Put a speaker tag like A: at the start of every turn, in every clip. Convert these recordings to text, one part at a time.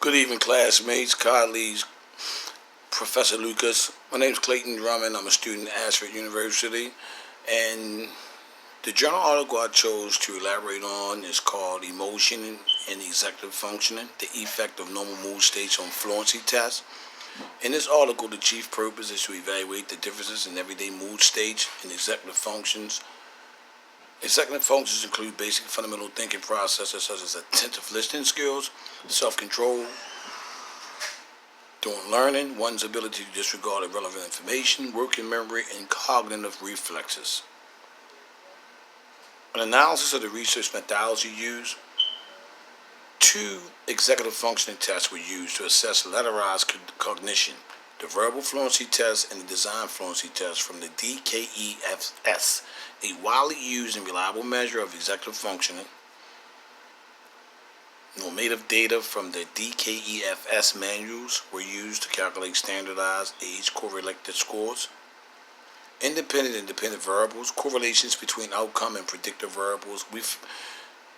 A: Good evening, classmates, colleagues, Professor Lucas. My name is Clayton Drummond. I'm a student at Ashford University, and the journal article I chose to elaborate on is called Emotion and Executive Functioning, the Effect of Normal Mood States on Fluency Tests. In this article, the chief purpose is to evaluate the differences in everyday mood states and executive functions. Executive functions include basic fundamental thinking processes such as attentive listening skills, self-control, during learning, one's ability to disregard irrelevant information, working memory, and cognitive reflexes. An analysis of the research methodology used, 2 executive functioning tests were used to assess lateralized cognition: the verbal fluency test and the design fluency test from the DKEFS, a widely used and reliable measure of executive functioning. Normative data from the DKEFS manuals were used to calculate standardized age-correlated scores. Independent and dependent variables, correlations between outcome and predictor variables.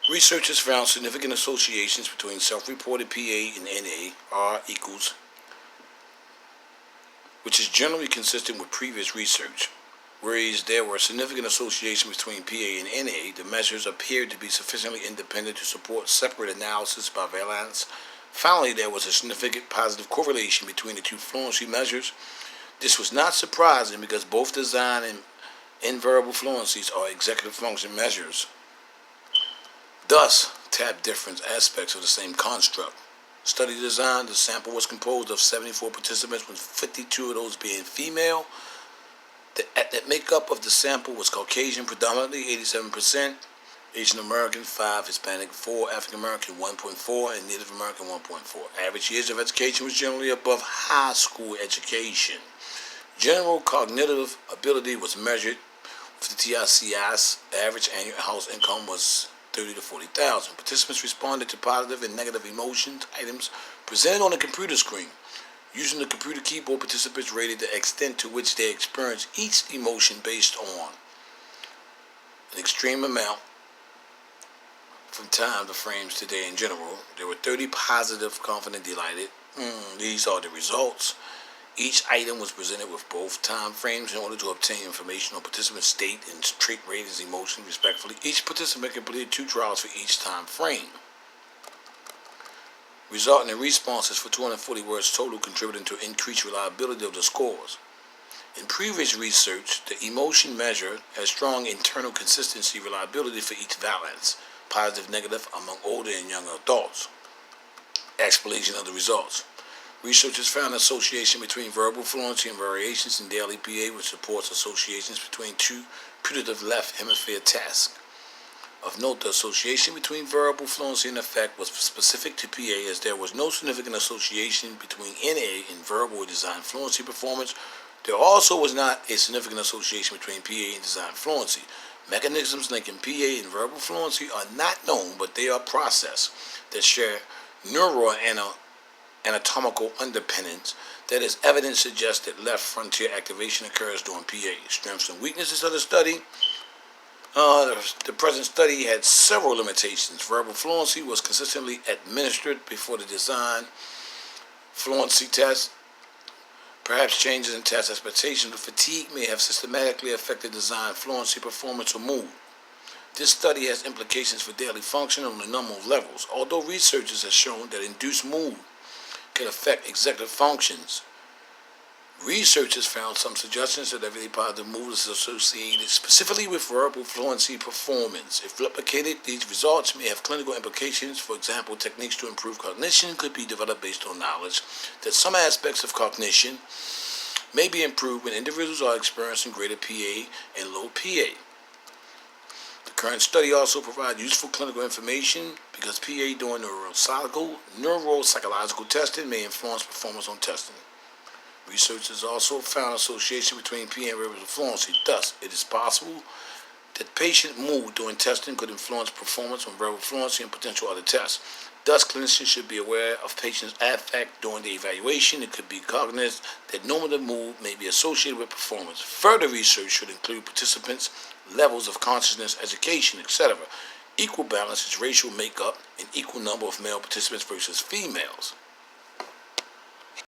A: Researchers found significant associations between self-reported PA and NA, R equals, which is generally consistent with previous research. Whereas there were significant associations between PA and NA, the measures appeared to be sufficiently independent to support separate analysis by valence. Finally, there was a significant positive correlation between the 2 fluency measures. This was not surprising because both design and verbal fluencies are executive function measures, thus tap different aspects of the same construct. Study design: the sample was composed of 74 participants, with 52 of those being female. The ethnic makeup of the sample was Caucasian predominantly, 87%, Asian American 5, Hispanic 4, African American 1.4, and Native American 1.4. Average years of education was generally above high school education. General cognitive ability was measured with the TICS. Average annual house income was $30,000 to $40,000. Participants responded to positive and negative emotions items presented on the computer screen. Using the computer keyboard, participants rated the extent to which they experienced each emotion based on an extreme amount from time to frames today in general. There were 30 positive, confident, delighted. These are the results. Each item was presented with both time frames in order to obtain information on participant state and trait ratings, emotion, respectively. Each participant completed 2 trials for each time frame, resulting in responses for 240 words total, contributing to increased reliability of the scores. In previous research, the emotion measure has strong internal consistency reliability for each valence, positive, negative, among older and younger adults. Explanation of the results. Researchers found an association between verbal fluency and variations in daily PA, which supports associations between 2 putative left hemisphere tasks. Of note, the association between verbal fluency and effect was specific to PA, as there was no significant association between NA and verbal or design fluency performance. There also was not a significant association between PA and design fluency. Mechanisms linking PA and verbal fluency are not known, but they are processes that share anatomical underpinnings. That is, evidence suggests that left frontier activation occurs during PA. Strengths and weaknesses of the study. The present study had several limitations. Verbal fluency was consistently administered before the design fluency test. Perhaps changes in test expectations or fatigue may have systematically affected design fluency performance or mood. This study has implications for daily function on a number of levels. Although researchers have shown that induced mood can affect executive functions, researchers found some suggestions that everyday positive mood is associated specifically with verbal fluency performance. If replicated, these results may have clinical implications. For example, techniques to improve cognition could be developed based on knowledge that some aspects of cognition may be improved when individuals are experiencing greater PA and low PA. The current study also provides useful clinical information because PA during neuropsychological testing may influence performance on testing. Researchers also found association between PA and verbal fluency. Thus, it is possible that patient mood during testing could influence performance on verbal fluency and potential other tests. Thus, clinicians should be aware of patients' affect during the evaluation. It could be cognizant that normative mood may be associated with performance. Further research should include participants' levels of consciousness, education, etc. Equal balance is racial makeup and equal number of male participants versus females.